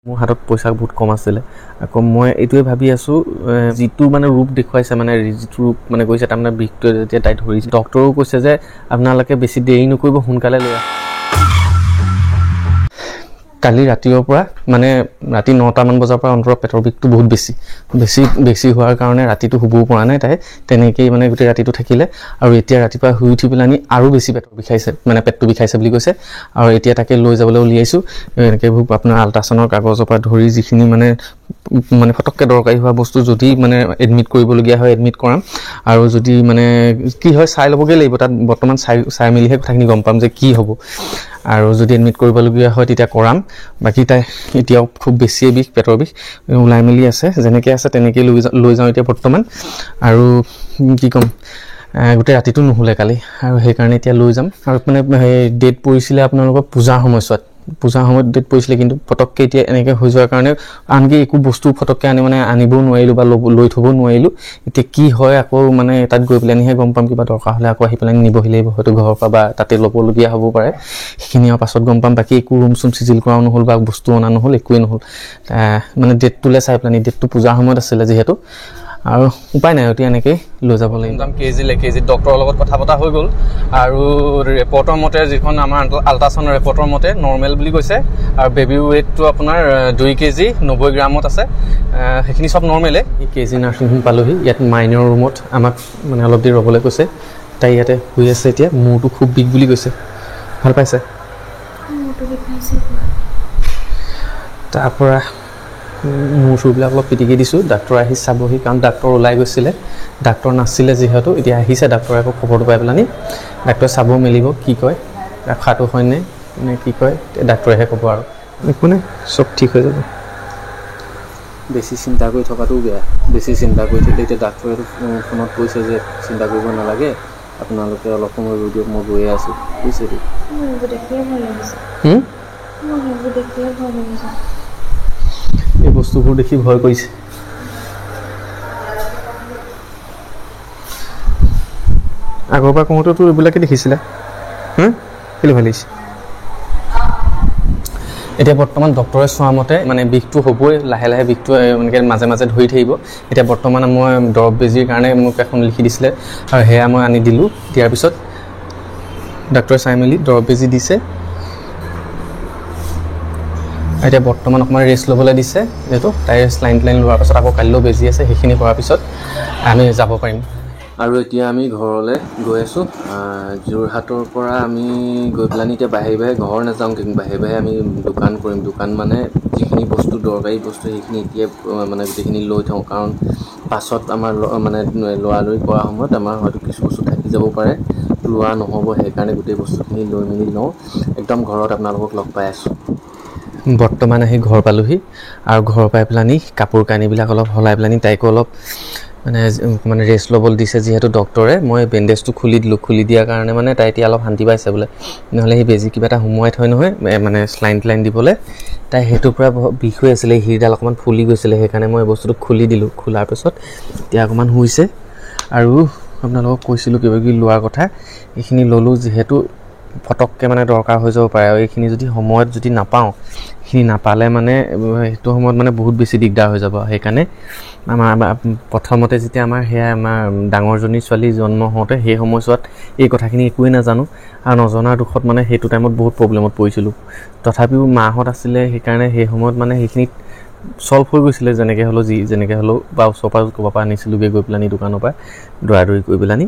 মোৰ হাতত পইচা বহুত কম আছিলে আকৌ মই এইটোৱে ভাবি আছো যিটো মানে ৰূপ দেখুৱাইছে মানে যিটো ৰূপ মানে কৈছে তাৰমানে বিষটো যেতিয়া তাই ধৰিছে ডক্টৰো কৈছে যে আপোনালোকে বেছি দেৰি নকৰিব সোনকালে লৈ কালি ৰাতিৰ পৰা মানে ৰাতি 9টা মান বজাৰ পৰা অন্তৰ পেটৰ বিষটো বহুত বেছি হোৱাৰ কাৰণে ৰাতিটো শুবও পৰা নাই তাই তেনেকেই মানে গোটেই ৰাতিটো থাকিলে আৰু এতিয়া ৰাতিপুৱা শুই উঠি পেলানি আৰু বেছি পেটৰ বিষাইছে মানে পেটটো বিষাইছে বুলি কৈছে আৰু এতিয়া তাকে লৈ যাবলৈ উলিয়াইছো এনেকৈ আপোনাৰ আল্ট্ৰাছাউণ্ডৰ কাগজৰ পৰা ধৰি যিখিনি মানে ফটককৈ দৰকাৰী হোৱা বস্তু যদি মানে এডমিট কৰিবলগীয়া হয় এডমিট কৰাম আৰু যদি মানে কি হয় চাই ল'বগৈ লাগিব তাত বৰ্তমান চাই মেলিহে কথাখিনি গম পাম যে কি হ'ব আৰু যদি এডমিট কৰিবলগীয়া হয় তেতিয়া কৰাম বাকি তাই এতিয়াও খুব বেছিয়ে বিষ পেটৰ বিষ ওলাই মেলি আছে যেনেকৈ আছে তেনেকৈ লৈ যাওঁ এতিয়া বৰ্তমান আৰু কি ক'ম গোটেই ৰাতিটো নুশুলে কালি আৰু সেইকাৰণে এতিয়া লৈ যাম আৰু মানে ডেট পৰিছিলে আপোনালোকৰ পূজাৰ সময়ত ডেট পৰিছিলে কিন্তু ফটককৈ এতিয়া এনেকৈ হৈ যোৱাৰ কাৰণে আনকি একো বস্তু ফটককৈ আনিবও নোৱাৰিলোঁ বা লৈ থ'বও নোৱাৰিলোঁ এতিয়া কি হয় আকৌ মানে তাত গৈ পেলাইহে গম পাম কিবা দৰকাৰ হ'লে আকৌ আহি পেলাই নিবহি লাগিব হয়তো ঘৰৰ পৰা বা তাতে ল'বলগীয়া হ'ব পাৰে সেইখিনি আৰু পাছত গম পাম বাকী একো ৰুম চুম চিজিল কৰাও নহ'ল বা বস্তু অনা নহ'ল একোৱেই নহ'ল মানে ডেটটোলৈ চাই পেলাই ডেটটো পূজাৰ সময়ত আছিলে যিহেতু আৰু উপায় নাই এতিয়া এনেকৈ লৈ যাব লাগিব কেজি ডক্টৰৰ লগত কথা পতা হৈ গ'ল আৰু ৰিপৰ্টৰ মতে যিখন আমাৰ আল্ট্ৰাছাউণ্ডৰ ৰিপৰ্টৰ মতে নৰ্মেল বুলি কৈছে আৰু বেবী ৱেইটটো আপোনাৰ 2 কেজি 90 গ্ৰামত আছে সেইখিনি চব নৰ্মেলে কেজি নাৰ্ছিং হোম পালোহি ইয়াত মাইনৰ ৰুমত আমাক মানে অলপ দেৰি ৰ'বলৈ কৈছে তাই ইয়াতে শুই আছে এতিয়া মূৰটো খুব বিষ বুলি কৈছে ভাল পাইছে তাৰপৰা মূৰ চুৰবিলাক অলপ পিটিকি দিছোঁ ডাক্তৰ আহি চাবহি কাৰণ ডাক্তৰ ওলাই গৈছিলে ডাক্তৰ নাছিলে যিহেতু এতিয়া আহিছে ডাক্তৰে আকৌ খবৰটো পাই পেলানি ডাক্তৰে চাব মেলিব কি কয় ৰখাটো হয়নে নে কি কয় ডাক্তৰেহে ক'ব আৰু একো নাই চব ঠিক হৈ যাব বেছি চিন্তা কৰি থকাটোও বেয়া বেছি চিন্তা কৰি থাকিলে এতিয়া ডাক্তৰে ফোনত কৈছে যে চিন্তা কৰিব নালাগে আপোনালোকে অলপ সময় ৰৈ দিয়ক মই গৈয়ে আছোঁ বুজিছে এই বস্তুবোৰ দেখি ভয় কৰিছে আগৰ পৰা কওঁতেতো এইবিলাকে দেখিছিলে কেলৈ ভাল লাগিছে এতিয়া বৰ্তমান ডক্টৰে চোৱা মতে মানে বিষটো হ'বই লাহে লাহে বিষটো এনেকৈ মাজে মাজে ধৰি থাকিব এতিয়া বৰ্তমান মই দৰৱ বেজীৰ কাৰণে মোক এখন লিখি দিছিলে আৰু সেয়া মই আনি দিলোঁ দিয়াৰ পিছত ডাক্তৰে চাই মেলি দৰৱ বেজী দিছে এতিয়া বৰ্তমান অকণমান ৰেষ্ট ল'বলৈ দিছে যিহেতু তাই লাইন লোৱাৰ পাছত আকৌ কালিলৈও বেজী আছে সেইখিনি কৰাৰ পিছত আমি যাব পাৰিম আৰু এতিয়া আমি ঘৰলৈ গৈ আছোঁ যোৰহাটৰ পৰা আমি গৈ পেলানি এতিয়া বাহিৰে ঘৰ নাযাওঁ কিন্তু বাহিৰে আমি দোকান কৰিম দোকান মানে যিখিনি বস্তু দৰকাৰী বস্তু সেইখিনি এতিয়া মানে গোটেইখিনি লৈ থওঁ কাৰণ পাছত আমাৰ মানে লৰালৰি কৰাৰ সময়ত আমাৰ হয়তো কিছু বস্তু থাকি যাব পাৰে লোৱা নহ'ব সেইকাৰণে গোটেই বস্তুখিনি লৈ মেলি লওঁ একদম ঘৰত আপোনালোকক লগ পাই আছোঁ বৰ্তমান আহি ঘৰ পালোহি আৰু ঘৰ পাই পেলানি কাপোৰ কানিবিলাক অলপ সলাই পেলানি তাইকো অলপ মানে ৰেষ্ট ল'বলৈ দিছে যিহেতু ডক্টৰে মই বেণ্ডেজটো খুলি দিলোঁ খুলি দিয়াৰ কাৰণে মানে তাই এতিয়া অলপ শান্তি পাইছে বোলে নহ'লে সেই বেজী কিবা এটা সোমোৱাই থয় নহয় মানে স্লাইন দিবলৈ তাই সেইটোৰ পৰা বিষ হৈ আছিলে হিৰডাল অকণমান ফুলি গৈছিলে সেইকাৰণে মই বস্তুটো খুলি দিলোঁ খোলাৰ পিছত এতিয়া অকণমান শুইছে আৰু আপোনালোকক কৈছিলোঁ কিবা কিবি লোৱাৰ কথা এইখিনি ল'লোঁ যিহেতু ফটককৈ মানে দৰকাৰ হৈ যাব পাৰে আৰু এইখিনি যদি সময়ত যদি নাপাওঁ এইখিনি নাপালে মানে সেইটো সময়ত মানে বহুত বেছি দিগদাৰ হৈ যাব সেইকাৰণে আমাৰ প্ৰথমতে যেতিয়া আমাৰ ডাঙৰজনী ছোৱালী জন্ম হওঁতে সেই সময়ছোৱাত এই কথাখিনি একোৱেই নাজানো আৰু নজনাৰ দুখত মানে সেইটো টাইমত বহুত প্ৰব্লেমত পৰিছিলোঁ তথাপিও মাহঁত আছিলে সেইকাৰণে সেই সময়ত মানে সেইখিনিত চল্ভ হৈ গৈছিলে যেনেকৈ হ'লেও বা ওচৰৰ পৰা ক'ৰবাৰ পৰা আনিছিলোঁগৈ গৈ পেলানি দোকানৰ পৰা দৌৰি কৰি পেলানি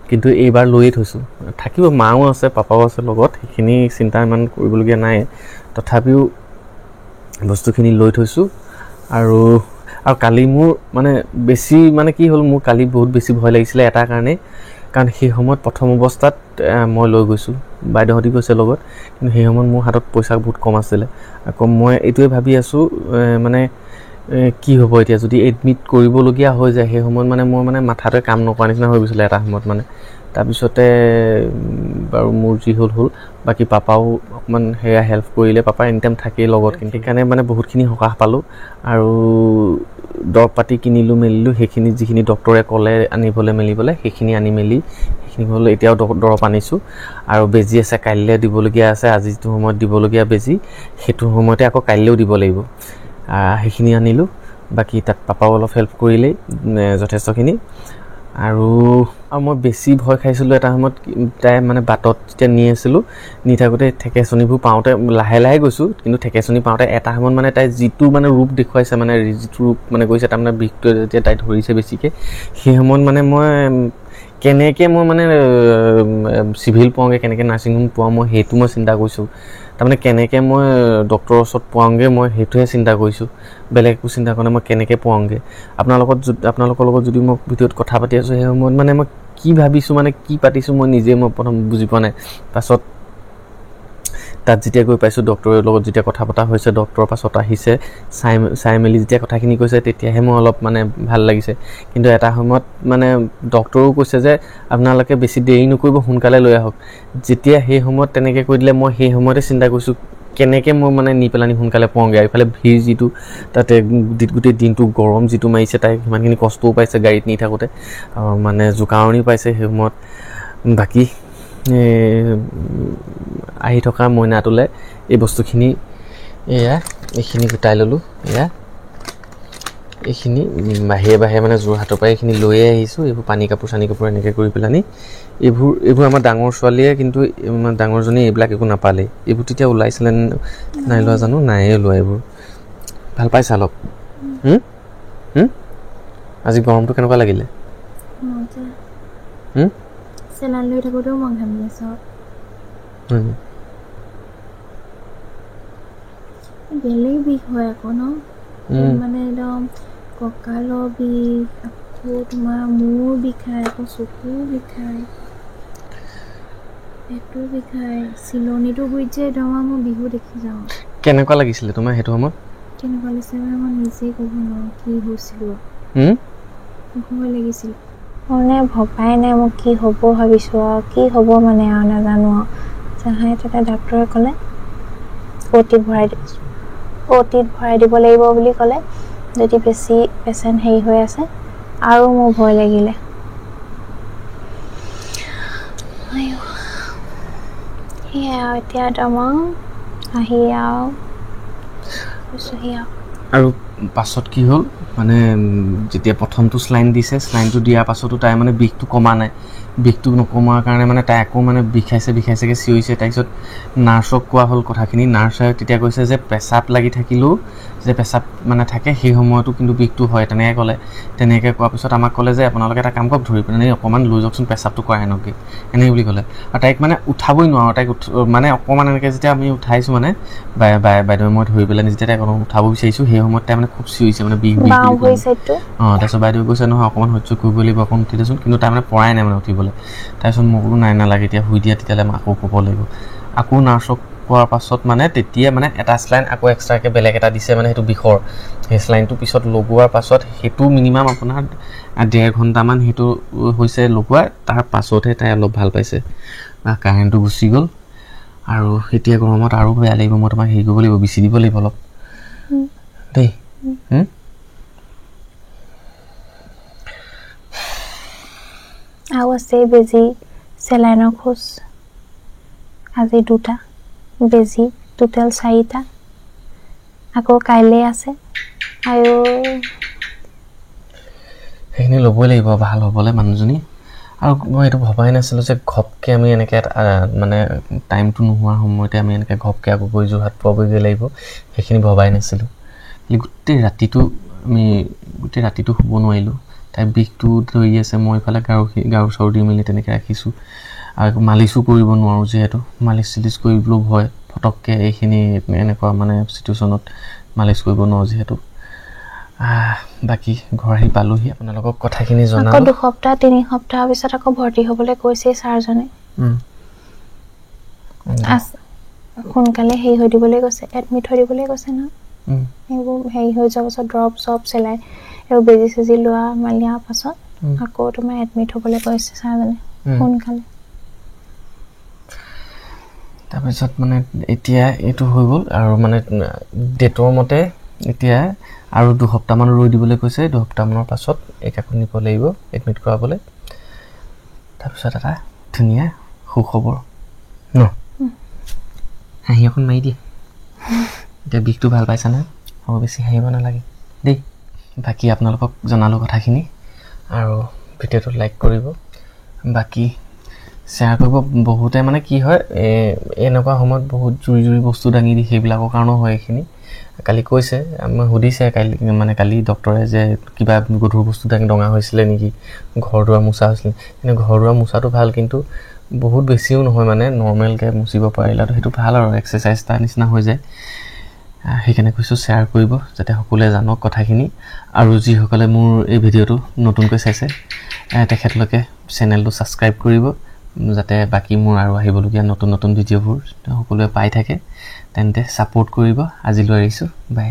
কিন্তু এইবাৰ লৈয়ে থৈছোঁ থাকিব মাও আছে পাপাও আছে লগত সেইখিনি চিন্তা ইমান কৰিবলগীয়া নাই তথাপিও বস্তুখিনি লৈ থৈছোঁ আৰু কালি মোৰ মানে বেছি মানে কি হ'ল মোৰ কালি বহুত বেছি ভয় লাগিছিলে এটা কাৰণেই কাৰণ সেই সময়ত প্ৰথম অৱস্থাত মই লৈ গৈছোঁ বাইদেউহঁতি গৈছে লগত কিন্তু সেই সময়ত মোৰ হাতত পইচা বহুত কম আছিলে আকৌ মই এইটোৱে ভাবি আছোঁ মানে কি হ'ব এতিয়া যদি এডমিট কৰিবলগীয়া হৈ যায় সেই সময়ত মানে মোৰ মানে মাথাটোৱে কাম নকৰা নিচিনা হৈ গৈছিলে এটা সময়ত মানে তাৰপিছতে বাৰু মোৰ যি হ'ল বাকী পাপাও অকণমান সেয়া হেল্প কৰিলে পাপা এনি টাইম থাকেই লগত কিন্তু সেইকাৰণে মানে বহুতখিনি সকাহ পালোঁ আৰু দৰৱ পাতি কিনিলোঁ মেলিলোঁ সেইখিনি যিখিনি ডক্টৰে ক'লে আনিবলৈ মেলিবলৈ সেইখিনি আনি মেলি এইখিনি হ'ল এতিয়াও দৰৱ আনিছোঁ আৰু বেজি আছে কাইলৈ দিবলগীয়া আছে আজিটো সময়ত দিবলগীয়া বেজি সেইটো সময়তে আকৌ কাইলৈও দিব লাগিব সেইখিনি আনিলোঁ বাকী তাত পাপাও অলপ হেল্প কৰিলেই যথেষ্টখিনি আৰু মই বেছি ভয় খাইছিলোঁ এটা সময়ত তাই মানে বাটত যেতিয়া নি আছিলোঁ নি থাকোঁতে ঠেকেচনিবোৰ পাওঁতে লাহে লাহে গৈছোঁ কিন্তু ঠেকেচনি পাওঁতে এটা সময়ত মানে তাই যিটো মানে ৰূপ দেখুৱাইছে মানে যিটো ৰূপ মানে গৈছে তাৰমানে বিষটোৱে যেতিয়া তাই ধৰিছে বেছিকৈ সেই সময়ত মানে মই কেনেকৈ মই মানে চিভিল পোৱাংগৈ কেনেকৈ নাৰ্ছিং হোম পোৱাওঁ মই সেইটো মই চিন্তা কৰিছোঁ তাৰমানে কেনেকৈ মই ডক্টৰৰ ওচৰত পোৱাংগৈ মই সেইটোহে চিন্তা কৰিছোঁ বেলেগ একো চিন্তা কৰা নাই মই কেনেকৈ পোৱাংগৈ আপোনালোকৰ লগত যদি মই ভিডিঅ'ত কথা পাতি আছোঁ সেই সময়ত মানে মই কি ভাবিছোঁ মানে কি পাতিছোঁ মই নিজে মই প্ৰথম বুজি পোৱা নাই পাছত তাত যেতিয়া গৈ পাইছোঁ ডক্টৰৰ লগত যেতিয়া কথা পতা হৈছে ডক্টৰৰ পাছত আহিছে চাই মেলি যেতিয়া কথাখিনি কৈছে তেতিয়াহে মই অলপ মানে ভাল লাগিছে কিন্তু এটা সময়ত মানে ডক্টৰেও কৈছে যে আপোনালোকে বেছি দেৰি নকৰিব সোনকালে লৈ আহক যেতিয়া সেই সময়ত তেনেকৈ কৈ দিলে মই সেই সময়তে চিন্তা কৰিছোঁ কেনেকৈ মই মানে নি পেলানি সোনকালে পোৱাংগৈ এইফালে ভিৰ যিটো তাতে গোটেই দিনটো গৰম যিটো মাৰিছে তাই সিমানখিনি কষ্টও পাইছে গাড়ীত নি থাকোঁতে মানে জোকাৰণিও পাইছে সেই সময়ত বাকী আহি থকা মইনাটোলৈ এই বস্তুখিনি এইখিনি গোটাই ল'লোঁ এইখিনি বাহিৰে মানে যোৰহাটৰ পৰা এইখিনি লৈয়ে আহিছোঁ এইবোৰ পানী কাপোৰ এনেকৈ কৰি পেলানি এইবোৰ আমাৰ ডাঙৰ ছোৱালীয়ে কিন্তু ডাঙৰজনী এইবিলাক একো নাপালেই এইবোৰ তেতিয়া ওলাইছিলে নাই লোৱা জানো নায়ে লোৱা এইবোৰ ভাল পাইছা অলপ আজি গৰমটো কেনেকুৱা লাগিলে চেলাইন লৈ থাকোঁতেও মই ঘামি আছোঁ বেলেগ বিষ হয় আকৌ ন মানে একদম কঁকালৰ বিষ আকৌ তোমাৰ মূৰ বিষায় আকৌ চকু বিষায় পেটটো বিষায় চিলনিটো গুৰিত যে একদম মই বিহু দেখি যাওঁ কেনেকুৱা লাগিছিলে তোমাৰ সেইটো সময়ত কেনেকুৱা লাগিছিলে মানে মই নিজেই ক'ব নোৱাৰোঁ কি হৈছিলোঁ ভয় লাগিছিল মানে ভবাই নাই মোক কি হ'ব ভাবিছোঁ আৰু কি হ'ব মানে আৰু নাজানো আৰু যাহাই তাতে ডাক্তৰে ক'লে অ'টিত ভৰাই দিব লাগিব বুলি ক'লে যদি বেছি পেচেণ্ট হেৰি হৈ আছে আৰু মোৰ ভয় লাগিলে সেয়াই আৰু এতিয়া একদম আহি আৰু পাছত কি হ'ল মানে যেতিয়া প্ৰথমটো স্লাইন দিছে স্লাইনটো দিয়াৰ পাছতো তাই মানে বিষটো কমা নাই বিষটো নকমাৰ কাৰণে মানে তাই আকৌ মানে বিষাইছেগৈ চিঞৰিছে তাৰপিছত নাৰ্ছক কোৱা হ'ল কথাখিনি নাৰ্ছে তেতিয়া কৈছে যে পেচাব লাগি থাকিলেও যে পেচাব মানে থাকে সেই সময়তো কিন্তু বিষটো হয় তেনেকৈ কোৱাৰ পিছত আমাক ক'লে যে আপোনালোকে এটা কাম কৰক ধৰি পেলাই অকণমান লৈ যাওকচোন পেচাবটো কৰাই আনকগৈ এনেকৈ বুলি ক'লে আৰু তাইক মানে উঠাবই নোৱাৰোঁ তাইক মানে অকণমান এনেকৈ যেতিয়া আমি উঠাইছোঁ মানে বাইদেৱে মই ধৰি পেলাই যেতিয়া তাইক অলপ উঠাব বিচাৰিছোঁ সেই সময়ত তাই মানে খুব চিঞৰিছে মানে বিষ তাৰপিছত বাইদেৱে কৈছে নহয় অকণমান সহ্য কৰিব লাগিব অকণ উঠি দেচোন কিন্তু তাই মানে পৰাই নাই মানে উঠিবলৈ তাৰপিছত মই বোলো নাই নালাগে এতিয়া শুই দিয়া তেতিয়াহ'লে মই আকৌ ক'ব লাগিব আকৌ নাৰ্ছক কোৱাৰ পাছত মানে তেতিয়া মানে এটা স্লাইন আকৌ এক্সট্ৰাকৈ বেলেগ এটা দিছে মানে সেইটো বিষৰ সেই স্লাইনটো পিছত লগোৱাৰ পাছত সেইটো মিনিমাম আপোনাৰ 1.5 ঘণ্টামান সেইটো হৈছে লগোৱা তাৰ পাছতহে তাই অলপ ভাল পাইছে কাৰেণ্টটো গুচি গ'ল আৰু এতিয়া গৰমত আৰু বেয়া লাগিব মই তোমাক হেৰি কৰিব লাগিব বিচি দিব লাগিব অলপ দেই আৰু আছে বেজি চেলাইনৰ খোজ আজি 2টা বেজি টোটেল 4টা আকৌ কাইলৈ আছে আৰু সেইখিনি ল'বই লাগিব ভাল হ'বলৈ মানুহজনী আৰু মই এইটো ভবাই নাছিলোঁ যে ঘপকৈ আমি এনেকৈ মানে টাইমটো নোহোৱাৰ সময়তে আমি এনেকৈ ঘপকৈ আকৌ গৈ যোৰহাট পোৱাবগৈ লাগিব সেইখিনি ভবাই নাছিলোঁ গোটেই ৰাতিটো শুব নোৱাৰিলোঁ তাই বিষটো ধৰি আছে মই ইফালে গাৰু চাৰু দি মেলি তেনেকৈ ৰাখিছোঁ আৰু মালিচো কৰিব নোৱাৰোঁ যিহেতু মালিচ কৰিবলৈও ভয় ফটককৈ এইখিনি এনেকুৱা মানে চিটুৱেশ্যনত মালিচ কৰিব নোৱাৰোঁ যিহেতু বাকী ঘৰ আহি পালোহি আপোনালোকক কথাখিনি জনালোঁ 2 সপ্তাহ 3 সপ্তাহৰ পিছত আকৌ ভৰ্তি হ'বলৈ কৈছে ছাৰজনে সোনকালে হেৰি হৈ দিবলৈ কৈছে এডমিট হৈ দিবলৈ কৈছে ন এইবোৰ হেৰি হৈ যোৱাৰ পাছত ড্ৰপ চপ চেলাই এইবোৰ বেজি চেজি লোৱা মালিয়াৰ পাছত আকৌ তোমাৰ এডমিট হ'বলৈ কৈছে ছাৰজনে সোনকালে তাৰপিছত মানে এতিয়া এইটো হৈ গ'ল আৰু মানে ডেটৰ মতে এতিয়া আৰু 2 সপ্তাহমান ৰৈ দিবলৈ কৈছে 2 সপ্তাহমানৰ পাছত একাকো নিব লাগিব এডমিট কৰাবলৈ তাৰপিছত এটা ধুনীয়া সুখবৰ ন হাঁহি অকণ মাৰি দিয়ে এতিয়া বিষটো ভাল পাইছা নহয় হ'ব বেছি হাঁহিব নালাগে দেই বাকী আপোনালোকক জনালোঁ কথাখিনি আৰু ভিডিঅ'টো লাইক কৰিব বাকী শ্বেয়াৰ কৰিব বহুতে মানে কি হয় এনেকুৱা সময়ত বহুত জুৰি বস্তু দাঙি দি সেইবিলাকৰ কাৰণেও হয় এইখিনি কালি কৈছে মই সুধিছে কালি ডক্টৰে যে কিবা গধুৰ বস্তু দঙা হৈছিলে নেকি ঘৰ দুৱাৰ মোচা হৈছিলে কিন্তু ঘৰ দুৱাৰ মোচাটো ভাল কিন্তু বহুত বেছিও নহয় মানে নৰ্মেলকৈ মুচিব পাৰিলেতো সেইটো ভাল আৰু এক্সাৰচাইজ এটা নিচিনা হৈ যায় সেইকাৰণে কৈছোঁ শ্বেয়াৰ কৰিব যাতে সকলোৱে জানক কথাখিনি আৰু যিসকলে মোৰ এই ভিডিঅ'টো নতুনকৈ চাইছে তেখেতলোকে চেনেলটো ছাবস্ক্ৰাইব কৰিব যাতে বাকী মোৰ আৰু আহিবলগীয়া নতুন ভিডিঅ'বোৰ সকলোৱে পাই থাকে তেন্তে ছাপোৰ্ট কৰিব আজিলৈ এৰিছোঁ বাই